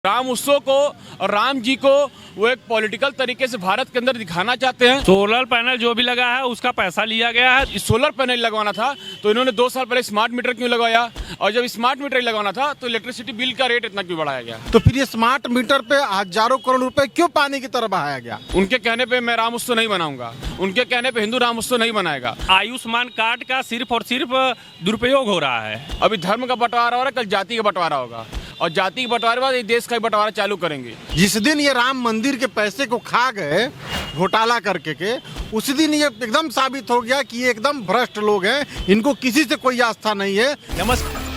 राम उत्सव को और राम जी को वो एक पॉलिटिकल तरीके से भारत के अंदर दिखाना चाहते हैं। सोलर पैनल जो भी लगा है उसका पैसा लिया गया है। सोलर पैनल लगवाना था तो इन्होंने 2 साल पहले स्मार्ट मीटर क्यों लगवाया, और जब स्मार्ट मीटर लगवाना था तो इलेक्ट्रिसिटी बिल का रेट इतना क्यों बढ़ाया गया। तो फिर ये स्मार्ट मीटर पे हजारों करोड़ रुपए क्यों पानी की तरफ बहाया गया। उनके कहने पे मैं राम उत्सव नहीं मनाऊंगा, उनके कहने पे हिंदू राम उत्सव नहीं मनाएगा। आयुष्मान कार्ड का सिर्फ और सिर्फ दुरुपयोग हो रहा है। अभी धर्म का बंटवारा हो रहा है, कल जाति का बंटवारा होगा, और जाति के बंटवारे के बाद ये देश का ही बंटवारा चालू करेंगे। जिस दिन ये राम मंदिर के पैसे को खा गए घोटाला करके के, उसी दिन ये एकदम साबित हो गया कि ये एकदम भ्रष्ट लोग हैं, इनको किसी से कोई आस्था नहीं है। नमस्कार।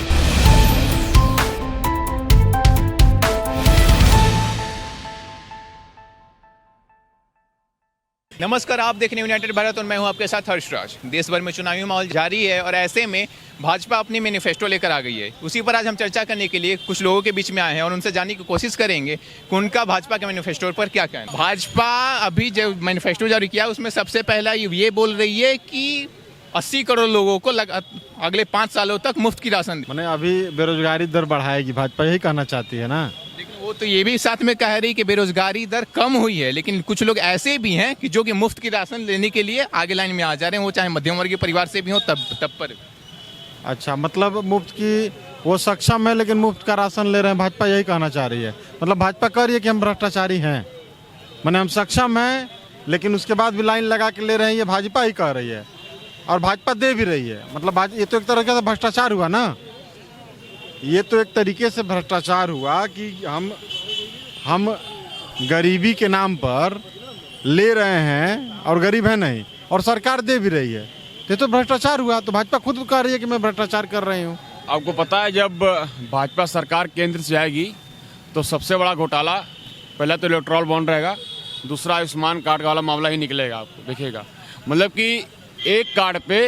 नमस्कार, आप देख रहे हैं यूनाइटेड भारत और मैं हूं आपके साथ हर्षराज। देश भर में चुनावी माहौल जारी है और ऐसे में भाजपा अपनी मैनिफेस्टो लेकर आ गई है। उसी पर आज हम चर्चा करने के लिए कुछ लोगों के बीच में आए हैं और उनसे जानने की कोशिश करेंगे कि उनका भाजपा के मैनिफेस्टो पर क्या कहना है। भाजपा अभी जो मैनिफेस्टो जारी किया उसमें सबसे पहला ये बोल रही है कि 80 करोड़ लोगों को अगले 5 सालों तक मुफ्त की राशन। मैंने अभी बेरोजगारी दर बढ़ाएगी, भाजपा यही कहना चाहती है ना। लेकिन वो तो ये भी साथ में कह रही कि बेरोजगारी दर कम हुई है, लेकिन कुछ लोग ऐसे भी हैं कि जो कि मुफ्त की राशन लेने के लिए आगे लाइन में आ जा रहे हैं, वो चाहे मध्यम वर्गीय परिवार से भी हो तब पर। अच्छा, मतलब मुफ्त की वो सक्षम है लेकिन मुफ्त का राशन ले रहे हैं, भाजपा यही कहना चाह रही है। मतलब भाजपा कह रही है कि हम भ्रष्टाचारी हैं, माने हम सक्षम हैं लेकिन उसके बाद भी लाइन लगा के ले रहे हैं, ये भाजपा ही कह रही है और भाजपा दे भी रही है। मतलब ये तो एक तरह से भ्रष्टाचार हुआ ना, ये तो एक तरीके से भ्रष्टाचार हुआ कि हम गरीबी के नाम पर ले रहे हैं और गरीब है नहीं, और सरकार दे भी रही है, ये तो भ्रष्टाचार हुआ। तो भाजपा खुद कह रही है कि मैं भ्रष्टाचार कर रही हूँ। आपको पता है जब भाजपा सरकार केंद्र से आएगी तो सबसे बड़ा घोटाला पहला तो इलेक्ट्रॉल बॉन्ड रहेगा, दूसरा आयुष्मान कार्ड वाला मामला ही निकलेगा। आपको देखिएगा, मतलब कि एक कार्ड पे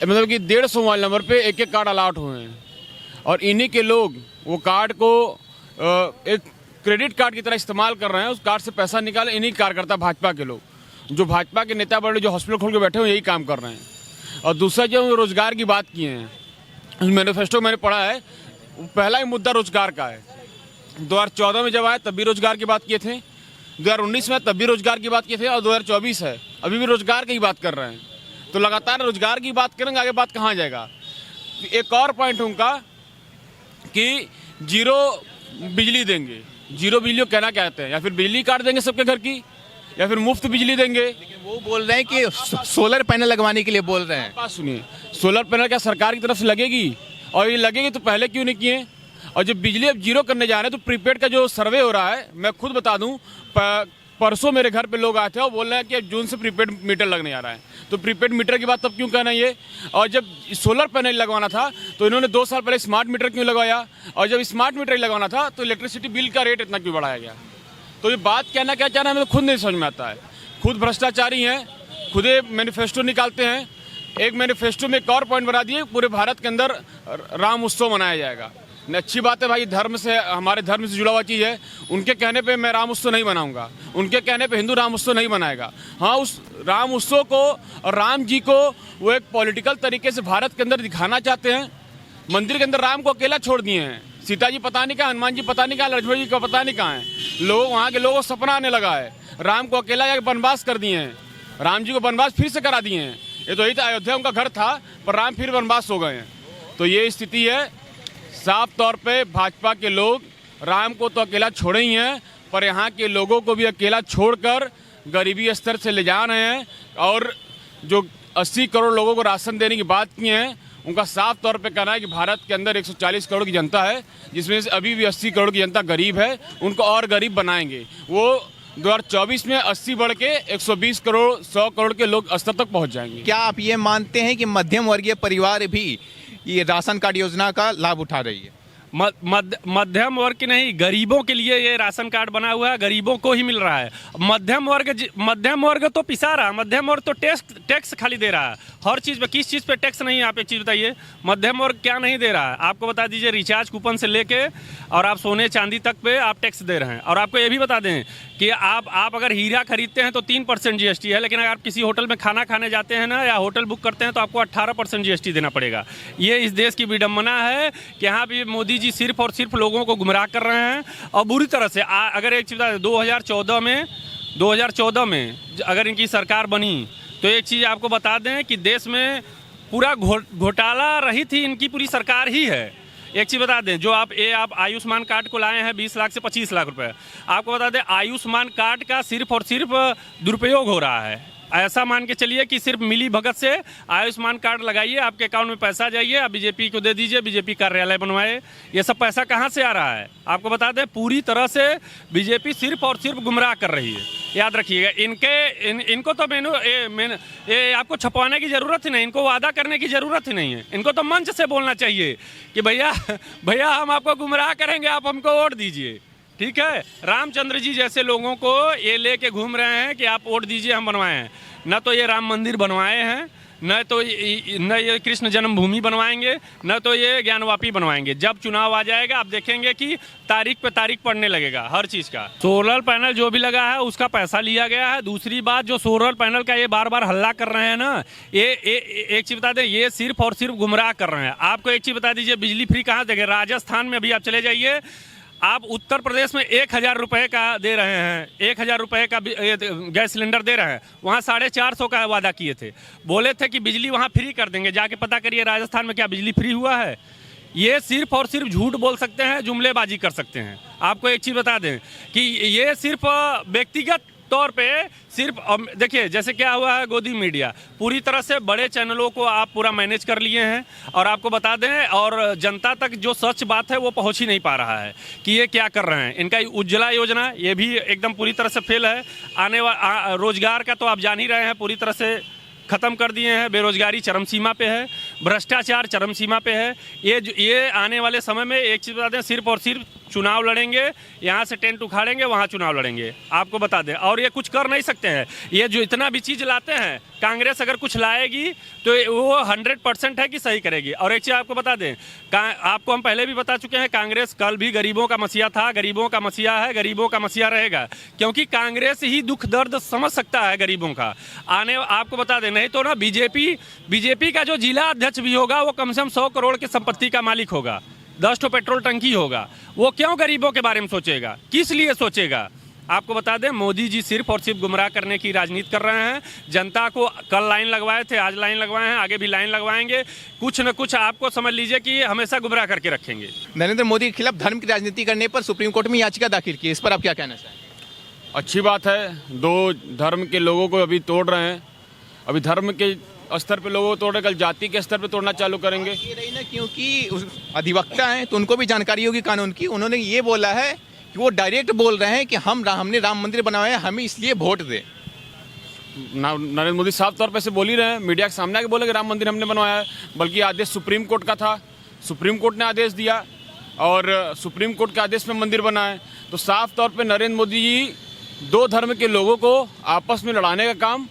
मतलब कि 150 मोबाइल नंबर पे एक कार्ड अलाट हुए हैं, और इन्हीं के लोग वो कार्ड को एक क्रेडिट कार्ड की तरह इस्तेमाल कर रहे हैं। उस कार्ड से पैसा निकाले इन्हीं कार्यकर्ता भाजपा के लोग, जो भाजपा के नेता बड़े जो हॉस्पिटल खोल के बैठे हुए यही काम कर रहे हैं। और दूसरा जो रोजगार की बात किए हैं, मैनिफेस्टो मैंने पढ़ा है, पहला ही मुद्दा रोजगार का है। 2014 में जब आए तब भी रोजगार की बात किए थे, 2019 में तब भी रोजगार की बात किए थे, और 2024 है अभी भी रोजगार की ही बात कर रहे हैं। तो लगातार रोजगार की बात करेंगे, आगे बात कहाँ जाएगा। एक और पॉइंट उनका कि जीरो बिजली देंगे। जीरो बिजली को कहना कहते हैं, या फिर बिजली काट देंगे सबके घर की, या फिर मुफ्त बिजली देंगे। लेकिन वो बोल रहे हैं कि सोलर पैनल लगवाने के लिए बोल रहे हैं। बात सुनिए, सोलर पैनल क्या सरकार की तरफ से लगेगी, और ये लगेगी तो पहले क्यों नहीं किए। और जब बिजली अब जीरो करने जा रहे हैं तो प्रीपेड का जो सर्वे हो रहा है, मैं खुद बता दूं, परसों मेरे घर पे लोग आए थे और बोल रहे हैं कि अब जून से प्रीपेड मीटर लगने आ रहा है। तो प्रीपेड मीटर की बात तब क्यों कहना ये। और जब सोलर पैनल लगवाना था तो इन्होंने 2 साल पहले स्मार्ट मीटर क्यों लगवाया, और जब स्मार्ट मीटर लगवाना था तो इलेक्ट्रिसिटी बिल का रेट इतना क्यों बढ़ाया गया। तो ये बात कहना क्या चाह रहा है हमें तो खुद नहीं समझ में आता है। खुद भ्रष्टाचारी हैं, खुद मैनिफेस्टो निकालते हैं। एक मैनिफेस्टो में एक और पॉइंट बना दिए, पूरे भारत के अंदर राम उत्सव मनाया जाएगा। अच्छी बात है भाई, धर्म से हमारे धर्म से जुड़ा हुआ चीज़ है। उनके कहने पे मैं राम उत्सव नहीं मनाऊंगा, उनके कहने पे हिंदू राम उत्सव नहीं मनाएगा। हाँ, उस राम उत्सव को और राम जी को वो एक पॉलिटिकल तरीके से भारत के अंदर दिखाना चाहते हैं। मंदिर के अंदर राम को अकेला छोड़ दिए हैं, सीता जी पता नहीं कहाँ, हनुमान जी पता नहीं कहाँ, लक्ष्मण जी का पता नहीं कहाँ है। लोग वहाँ के लोगों को सपना आने लगा है, राम को अकेला जाकर वनवास कर दिए हैं, राम जी को वनवास फिर से करा दिए हैं। ये तो यही था, अयोध्या उनका घर था, पर राम फिर वनवास हो गए हैं। तो ये स्थिति है। साफ तौर पे भाजपा के लोग राम को तो अकेला छोड़े ही हैं, पर यहाँ के लोगों को भी अकेला छोड़कर गरीबी स्तर से ले जा रहे हैं। और जो 80 करोड़ लोगों को राशन देने की बात की है, उनका साफ तौर पे कहना है कि भारत के अंदर 140 करोड़ की जनता है, जिसमें से अभी भी 80 करोड़ की जनता गरीब है, उनको और गरीब बनाएंगे। वो 2024 में 80 बढ़ के 120 करोड़ 100 करोड़ के लोग स्तर तक पहुँच जाएंगे। क्या आप ये मानते हैं कि मध्यम वर्गीय परिवार भी ये राशन कार्ड योजना का लाभ उठा रही है? मध्यम वर्ग की नहीं, गरीबों के लिए ये राशन कार्ड बना हुआ है, गरीबों को ही मिल रहा है। मध्यम वर्ग तो पिसा रहा है, मध्यम वर्ग तो टैक्स खाली दे रहा है हर चीज़ पे। किस चीज़ पे टैक्स नहीं है, आप एक चीज़ बताइए, मध्यम वर्ग क्या नहीं दे रहा है आपको बता दीजिए। रिचार्ज कूपन से लेके और आप सोने चांदी तक पे आप टैक्स दे रहे हैं। और आपको ये भी बता दें कि आप अगर हीरा खरीदते हैं तो 3% GST है, लेकिन अगर आप किसी होटल में खाना खाने जाते हैं ना, या होटल बुक करते हैं तो आपको 18% GST देना पड़ेगा। ये इस देश की विडम्बना है कि यहाँ भी मोदी जी सिर्फ और सिर्फ लोगों को गुमराह कर रहे हैं और बुरी तरह से। अगर एक चीज़ 2014 में अगर इनकी सरकार बनी तो एक चीज़ आपको बता दें कि देश में पूरा घोटाला रही थी, इनकी पूरी सरकार ही है। एक चीज़ बता दें, जो आप आयुष्मान कार्ड को लाए हैं 20 लाख से 25 लाख रुपए, आपको बता दें आयुष्मान कार्ड का सिर्फ और सिर्फ दुरुपयोग हो रहा है। ऐसा मान के चलिए कि सिर्फ मिली भगत से आयुष्मान कार्ड लगाइए, आपके अकाउंट में पैसा जाइए, आप बीजेपी को दे दीजिए, बीजेपी कार्यालय बनवाए। ये सब पैसा कहाँ से आ रहा है? आपको बता दें पूरी तरह से बीजेपी सिर्फ और सिर्फ गुमराह कर रही है। याद रखिएगा, इनको तो आपको छपवाने की ज़रूरत ही नहीं, इनको वादा करने की ज़रूरत ही नहीं है। इनको तो मंच से बोलना चाहिए कि भैया हम आपको गुमराह करेंगे, आप हमको वोट दीजिए। ठीक है, रामचंद्र जी जैसे लोगों को ये लेके घूम रहे हैं कि आप वोट दीजिए, हम बनवाए हैं। न तो ये राम मंदिर बनवाए हैं, न तो ये कृष्ण जन्मभूमि बनवाएंगे, न तो ये ज्ञानवापी बनवाएंगे। जब चुनाव आ जाएगा आप देखेंगे कि तारीख पे तारीख पड़ने लगेगा हर चीज़ का। सोलर पैनल जो भी लगा है उसका पैसा लिया गया है। दूसरी बात, जो सोलर पैनल का ये बार बार हल्ला कर रहे हैं ना, ये एक चीज़ बता दें, ये सिर्फ और सिर्फ गुमराह कर रहे हैं। आपको एक चीज़ बता दीजिए, बिजली फ्री कहाँ देंगे? राजस्थान में अभी आप चले जाइए, आप उत्तर प्रदेश में 1000 रुपये का दे रहे हैं, 1000 रुपये का गैस सिलेंडर दे रहे हैं। वहाँ 450 का वादा किए थे, बोले थे कि बिजली वहाँ फ्री कर देंगे। जाके पता करिए राजस्थान में क्या बिजली फ्री हुआ है? ये सिर्फ और सिर्फ झूठ बोल सकते हैं, जुमलेबाजी कर सकते हैं। आपको एक चीज़ बता दें कि ये सिर्फ व्यक्तिगत तौर पे सिर्फ देखिए, जैसे क्या हुआ है, गोदी मीडिया पूरी तरह से बड़े चैनलों को आप पूरा मैनेज कर लिए हैं। और आपको बता दें, और जनता तक जो सच बात है वो पहुंच ही नहीं पा रहा है कि ये क्या कर रहे हैं। इनका उज्ज्वला योजना ये भी एकदम पूरी तरह से फेल है। रोजगार का तो आप जान ही रहे हैं, पूरी तरह से ख़त्म कर दिए हैं। बेरोजगारी चरम सीमा पे है, भ्रष्टाचार चरम सीमा पे है। ये आने वाले समय में एक चीज़ बता दें, सिर्फ और सिर्फ चुनाव लड़ेंगे, यहाँ से टेंट उखाड़ेंगे, वहाँ चुनाव लड़ेंगे। आपको बता दें, और ये कुछ कर नहीं सकते हैं। ये जो इतना भी चीज़ लाते हैं, कांग्रेस अगर कुछ लाएगी तो वो 100% है कि सही करेगी। और एक चीज़ आपको बता दें, आपको हम पहले भी बता चुके हैं, कांग्रेस कल भी गरीबों का मसीहा था, गरीबों का मसीहा है, गरीबों का मसीहा रहेगा। क्योंकि कांग्रेस ही दुख दर्द समझ सकता है गरीबों का। आपको बता दें, नहीं तो ना बीजेपी का जो जिला अध्यक्ष भी होगा वो कम से कम 100 करोड़ की संपत्ति का मालिक होगा, 10 ठो पेट्रोल टंकी होगा। वो क्यों गरीबों के बारे में सोचेगा? किस लिए सोचेगा? आपको बता दें, मोदी जी सिर्फ और सिर्फ गुमराह करने की राजनीति कर रहे हैं। जनता को कल लाइन लगवाए थे, आज लाइन लगवाए हैं, आगे भी लाइन लगवाएंगे। कुछ न कुछ आपको समझ लीजिए कि हमेशा गुमराह करके रखेंगे। नरेंद्र मोदी के खिलाफ धर्म की राजनीति करने पर सुप्रीम कोर्ट में याचिका दाखिल की, इस पर आप क्या कहना चाहेंगे? अच्छी बात है, दो धर्म के लोगों को अभी तोड़ रहे हैं। अभी धर्म के स्तर पे लोगों को तोड़ रहे, कल जाति के स्तर पे तोड़ना चालू करेंगे। ये रही ना, क्योंकि अधिवक्ता हैं तो उनको भी जानकारी होगी कानून की। उन्होंने ये बोला है कि वो डायरेक्ट बोल रहे हैं कि हमने राम मंदिर बनवाया है, हमें इसलिए वोट दे। नरेंद्र मोदी साफ तौर पे से बोल ही रहे हैं, मीडिया के सामने आके बोले कि राम मंदिर हमने बनवाया है। बल्कि आदेश सुप्रीम कोर्ट का था, सुप्रीम कोर्ट ने आदेश दिया और सुप्रीम कोर्ट के आदेश में मंदिर बना है। तो साफ तौर पे नरेंद्र मोदी जी दो धर्म के लोगों को आपस में लड़ाने का काम,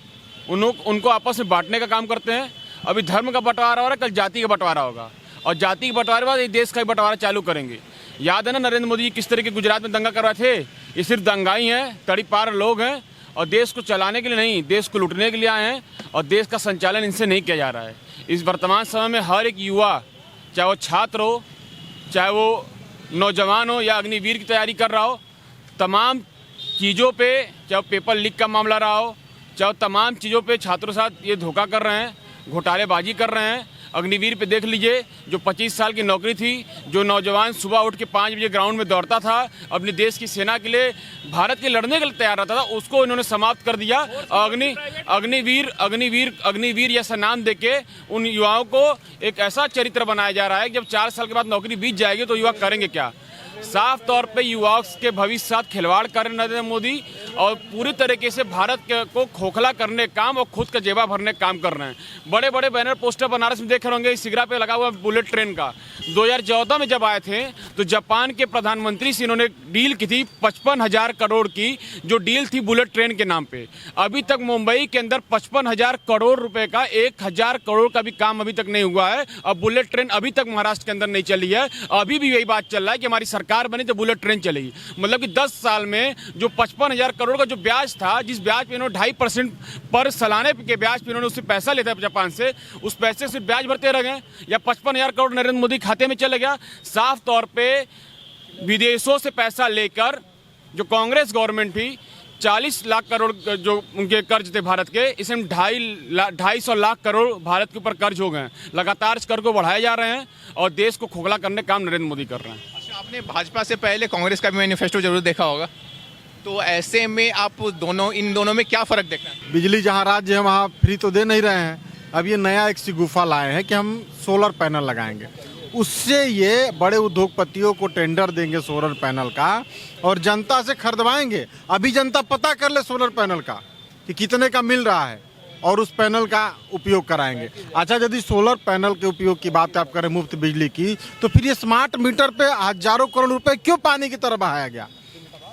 उनको आपस में बांटने का काम करते हैं। अभी धर्म का बंटवारा हो रहा है, कल जाति का बंटवारा होगा, और जाति के बंटवारे के बाद ये देश का बंटवारा चालू करेंगे। याद है ना नरेंद्र मोदी किस तरह के गुजरात में दंगा करवाए थे? ये सिर्फ दंगाई हैं, तड़ीपार लोग हैं, और देश को चलाने के लिए नहीं, देश को लूटने के लिए आए हैं। और देश का संचालन इनसे नहीं किया जा रहा है। इस वर्तमान समय में हर एक युवा, चाहे वो छात्र हो, चाहे वो नौजवान हो या अग्निवीर की तैयारी कर रहा हो, तमाम चीज़ों पे, चाहे पेपर लीक का मामला रहा हो, चाहे तमाम चीज़ों पे छात्रों के साथ ये धोखा कर रहे हैं, घोटालेबाजी कर रहे हैं। अग्निवीर पे देख लीजिए, जो 25 साल की नौकरी थी, जो नौजवान सुबह उठ के 5 बजे ग्राउंड में दौड़ता था, अपने देश की सेना के लिए, भारत के लड़ने के लिए तैयार रहता था, उसको इन्होंने समाप्त कर दिया। अग्निवीर जैसा नाम देके उन युवाओं को एक ऐसा चरित्र बनाया जा रहा है कि जब 4 साल के बाद नौकरी बीत जाएगी तो युवा करेंगे क्या? साफ तौर पे युवाओं के भविष्य साथ खिलवाड़ कर रहे नरेंद्र मोदी, और पूरी तरीके से भारत को खोखला करने काम और खुद का जेबा भरने काम कर रहे हैं। बड़े बड़े बैनर पोस्टर बनारस में देख रहे होंगे, सिगरा पे लगा हुआ बुलेट ट्रेन का। 2014 में जब आए थे तो जापान के प्रधानमंत्री से इन्होंने डील की थी 55,000 करोड़ की, जो डील थी बुलेट ट्रेन के नाम पे। अभी तक मुंबई के अंदर 55,000 करोड़ रुपए का 1,000 करोड़ का भी काम अभी तक नहीं हुआ है। अब बुलेट ट्रेन अभी तक महाराष्ट्र के अंदर नहीं चली है। अभी भी यही बात चल रहा है कि हमारी सरकार बनी तो बुलेट ट्रेन चलेगी। मतलब कि 10 साल में जो 55,000 करोड़ का जो ब्याज था, जिस ब्याज पे इन्होंने 2.5% पर सालाने के ब्याज पे इन्होंने उससे पैसा लेता है जापान से, उस पैसे से ब्याज भरते रह गए, या 55,000 करोड़ नरेंद्र मोदी खाते में चले गया। साफ तौर पे विदेशों से पैसा लेकर जो कांग्रेस गवर्नमेंट भी 40 लाख करोड़ जो उनके कर्ज थे भारत के, इसमें 250 लाख करोड़ भारत के ऊपर कर्ज हो गए हैं। लगातार इस कर को बढ़ाए जा रहे हैं और देश को खोखला करने का काम नरेंद्र मोदी कर रहे हैं। अच्छा, आपने भाजपा से पहले कांग्रेस का भी मैनिफेस्टो जरूर देखा होगा, तो ऐसे में आप इन दोनों में क्या फ़र्क देखना है? बिजली जहाँ राज्य है वहाँ फ्री तो दे नहीं रहे हैं। अब ये नया एक गुफा लाए हैं कि हम सोलर पैनल लगाएंगे, उससे ये बड़े उद्योगपतियों को टेंडर देंगे सोलर पैनल का और जनता से खरीदवाएंगे। अभी जनता पता कर ले सोलर पैनल का कि कितने का मिल रहा है और उस पैनल का उपयोग कराएंगे। अच्छा, यदि सोलर पैनल के उपयोग की बात आप करें मुफ्त बिजली की, तो फिर ये स्मार्ट मीटर पे हजारों करोड़ रुपए क्यों पानी की तरह बहाया गया?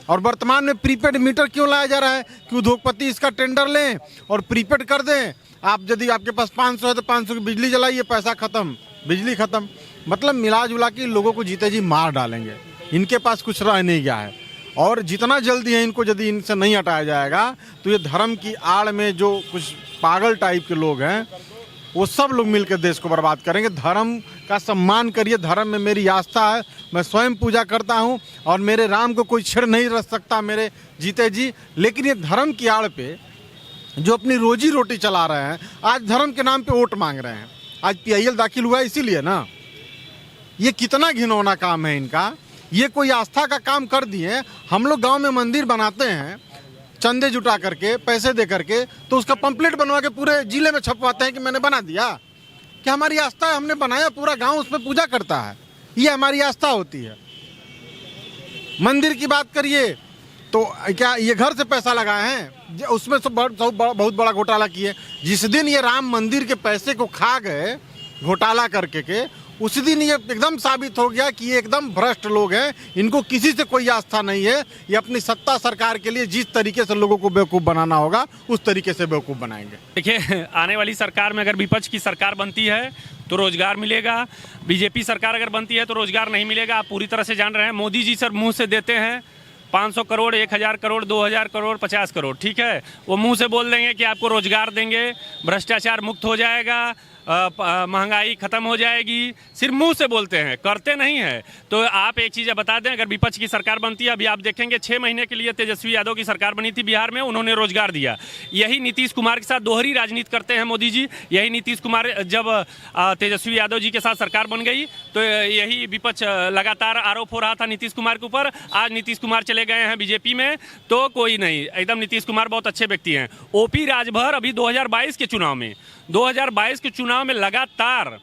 और वर्तमान में प्रीपेड मीटर क्यों लाया जा रहा है कि उद्योगपति इसका टेंडर लें और प्रीपेड कर दें? आप यदि आपके पास 500 है तो 500 की बिजली जलाइए, पैसा खत्म, बिजली खत्म। मतलब मिला जुला के लोगों को जीते जी मार डालेंगे। इनके पास कुछ रह नहीं गया है और जितना जल्दी है इनको यदि इनसे नहीं हटाया जाएगा तो ये धर्म की आड़ में जो कुछ पागल टाइप के लोग हैं वो सब लोग मिलकर देश को बर्बाद करेंगे। धर्म का सम्मान करिए, धर्म में मेरी आस्था है, मैं स्वयं पूजा करता हूं और मेरे राम को कोई छेड़ नहीं रख सकता मेरे जीते जी। लेकिन ये धर्म की आड़ पे जो अपनी रोजी रोटी चला रहे हैं, आज धर्म के नाम पे वोट मांग रहे हैं। आज PIL दाखिल हुआ इसीलिए ना। ये कितना घिनौना काम है इनका। ये कोई आस्था का काम कर दिए। हम लोग गांव में मंदिर बनाते हैं चंदे जुटा करके, पैसे दे करके, तो उसका पंपलेट बनवा के पूरे जिले में छपवाते हैं कि मैंने बना दिया। क्या हमारी आस्था है? हमने बनाया, पूरा गांव उसमें पूजा करता है, ये हमारी आस्था होती है। मंदिर की बात करिए तो क्या ये घर से पैसा लगाए हैं? उसमें तो बहुत बड़ा घोटाला किए। जिस दिन ये राम मंदिर के पैसे को खा गए घोटाला करके के, उसी दिन ये एकदम साबित हो गया कि ये एकदम भ्रष्ट लोग हैं। इनको किसी से कोई आस्था नहीं है। ये अपनी सत्ता सरकार के लिए जिस तरीके से लोगों को बेवकूफ़ बनाना होगा उस तरीके से बेवकूफ़ बनाएंगे। देखिए, आने वाली सरकार में अगर विपक्ष की सरकार बनती है तो रोजगार मिलेगा। बीजेपी सरकार अगर बनती है तो रोजगार नहीं मिलेगा। आप पूरी तरह से जान रहे हैं। मोदी जी सर मुँह से देते हैं 500 करोड़, 1000 करोड़, 2000 करोड़, 50 करोड़, ठीक है। वो मुंह से बोल देंगे कि आपको रोजगार देंगे, भ्रष्टाचार मुक्त हो जाएगा, महंगाई खत्म हो जाएगी। सिर्फ मुंह से बोलते हैं, करते नहीं है। तो आप एक चीज़ बता दें, अगर विपक्ष की सरकार बनती है, अभी आप देखेंगे 6 महीने के लिए तेजस्वी यादव की सरकार बनी थी बिहार में, उन्होंने रोजगार दिया। यही नीतीश कुमार के साथ दोहरी राजनीति करते हैं मोदी जी। यही नीतीश कुमार जब तेजस्वी यादव जी के साथ सरकार बन गई तो यही विपक्ष लगातार आरोप हो रहा था नीतीश कुमार के ऊपर। आज नीतीश कुमार चले गए हैं बीजेपी में तो कोई नहीं, एकदम नीतीश कुमार बहुत अच्छे व्यक्ति हैं। OP राजभर अभी 2022 के चुनाव में लगातार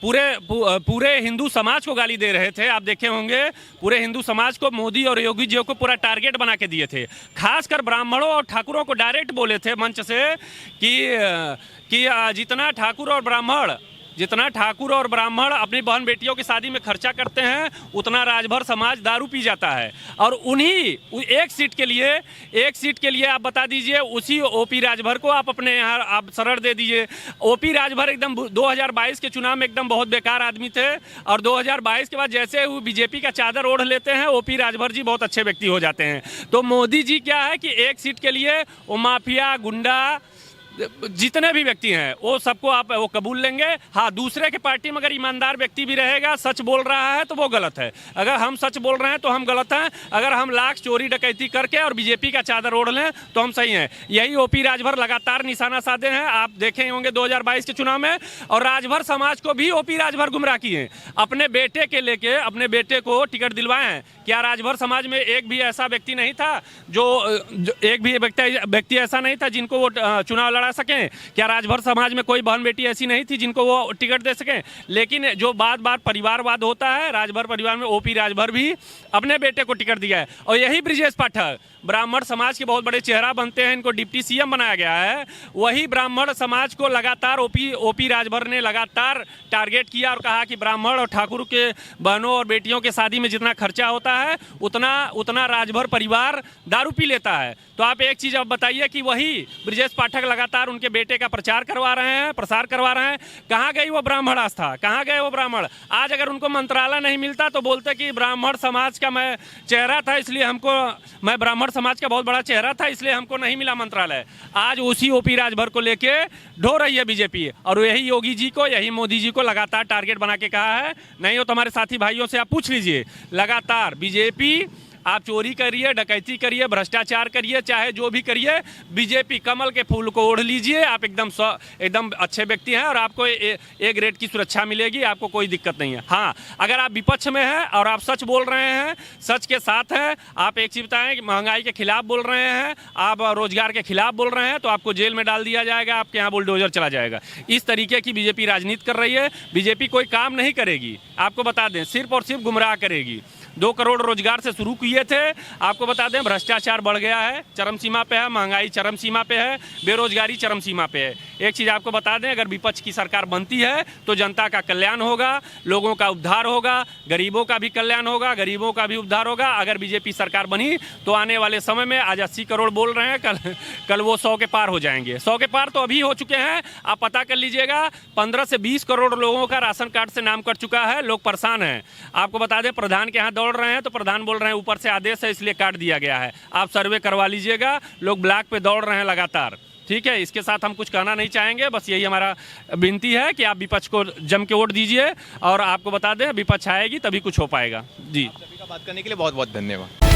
पूरे हिंदू समाज को गाली दे रहे थे। आप देखे होंगे, पूरे हिंदू समाज को मोदी और योगी जी को पूरा टारगेट बना के दिए थे। खासकर ब्राह्मणों और ठाकुरों को डायरेक्ट बोले थे मंच से कि जितना ठाकुर और ब्राह्मण अपनी बहन बेटियों की शादी में खर्चा करते हैं उतना राजभर समाज दारू पी जाता है। और उन्हीं एक सीट के लिए आप बता दीजिए, उसी OP राजभर को आप अपने यहाँ आप शरण दे दीजिए। OP राजभर एकदम 2022 के चुनाव में एकदम बहुत बेकार आदमी थे और 2022 के बाद जैसे वो बीजेपी का चादर ओढ़ लेते हैं, OP राजभर जी बहुत अच्छे व्यक्ति हो जाते हैं। तो मोदी जी क्या है कि एक सीट के लिए वो माफिया, गुंडा, जितने भी व्यक्ति हैं वो सबको आप वो कबूल लेंगे। हाँ, दूसरे के पार्टी में अगर ईमानदार व्यक्ति भी रहेगा, सच बोल रहा है तो वो गलत है। अगर हम सच बोल रहे हैं तो हम गलत हैं। अगर हम लाख चोरी डकैती करके और बीजेपी का चादर ओढ़ लें तो हम सही हैं। यही OP राजभर लगातार निशाना साधे हैं। आप देखे होंगे 2022 के चुनाव में। और राजभर समाज को भी OP राजभर गुमराह किए। अपने बेटे के लेके अपने बेटे को टिकट दिलवाएं। क्या राजभर समाज में एक भी ऐसा व्यक्ति नहीं था जो एक भी व्यक्ति ऐसा नहीं था जिनको वो चुनाव लड़ा सकें? क्या राजभर समाज में कोई बहन बेटी ऐसी नहीं थी जिनको वो टिकट दे सकें? लेकिन जो बार परिवारवाद होता है, राजभर परिवार में OP राजभर भी अपने बेटे को टिकट दिया है। और यही ब्रिजेश पाठक ब्राह्मण समाज के बहुत बड़े चेहरा बनते हैं, इनको डिप्टी CM बनाया गया है। वही ब्राह्मण समाज को लगातार OP राजभर ने लगातार टारगेट किया और कहा कि ब्राह्मण और ठाकुर के बहनों और बेटियों के शादी में जितना खर्चा होता है उतना राजभर परिवार दारू पी लेता है। तो आप एक चीज़ अब बताइए कि वही ब्रिजेश पाठक लगातार लगातार उनके बेटे का प्रचार करवा रहे हैं, प्रसार करवा रहे हैं। कहाँ गई वो ब्राह्मण आस्था, कहाँ गए वो ब्राह्मण? आज अगर उनको मंत्रालय नहीं मिलता तो बोलते कि ब्राह्मण समाज का मैं चेहरा था, इसलिए हमको, मैं ब्राह्मण समाज का बहुत बड़ा चेहरा था इसलिए हमको नहीं मिला मंत्रालय। आज उसी ओपी राजभर को लेके ढो रही है बीजेपी, और यही योगी जी को, यही मोदी जी को लगातार टारगेट बना के कहा है। नहीं हो तो हमारे साथी भाइयों से आप पूछ लीजिए, लगातार बीजेपी, आप चोरी करिए, डकैती करिए, भ्रष्टाचार करिए, चाहे जो भी करिए, बीजेपी कमल के फूल को ओढ़ लीजिए, आप एकदम अच्छे व्यक्ति हैं और आपको ए ग्रेड की सुरक्षा मिलेगी, आपको कोई दिक्कत नहीं है। हाँ, अगर आप विपक्ष में हैं और आप सच बोल रहे हैं, सच के साथ हैं, आप एक चीज़ बताएं कि महंगाई के खिलाफ बोल रहे हैं, आप रोजगार के खिलाफ बोल रहे हैं, तो आपको जेल में डाल दिया जाएगा, आपके यहाँ बुलडोजर चला जाएगा। इस तरीके की बीजेपी राजनीति कर रही है। बीजेपी कोई काम नहीं करेगी, आपको बता दें, सिर्फ और सिर्फ गुमराह करेगी। 2 करोड़ रोजगार से शुरू किए थे, आपको बता दें भ्रष्टाचार बढ़ गया है, चरम सीमा पे है, महंगाई चरम सीमा पे है, बेरोजगारी चरम सीमा पे है। एक चीज़ आपको बता दें, अगर विपक्ष की सरकार बनती है तो जनता का कल्याण होगा, लोगों का उद्धार होगा, गरीबों का भी कल्याण होगा, गरीबों का भी उद्धार होगा। अगर बीजेपी सरकार बनी तो आने वाले समय में, आज 80 करोड़ बोल रहे हैं, कल वो 100 के पार हो जाएंगे। 100 के पार तो अभी हो चुके हैं, आप पता कर लीजिएगा। 15 से 20 करोड़ लोगों का राशन कार्ड से नाम कट चुका है, लोग परेशान हैं। आपको बता दें, प्रधान के यहाँ दौड़ रहे हैं तो प्रधान बोल रहे हैं ऊपर से आदेश है इसलिए काट दिया गया है। आप सर्वे करवा लीजिएगा, लोग ब्लॉक पे दौड़ रहे हैं लगातार। ठीक है, इसके साथ हम कुछ कहना नहीं चाहेंगे, बस यही हमारा विनती है कि आप विपक्ष को जम के वोट दीजिए, और आपको बता दें विपक्ष आएगी तभी कुछ हो पाएगा। जी, सभी का बात करने के लिए बहुत बहुत धन्यवाद।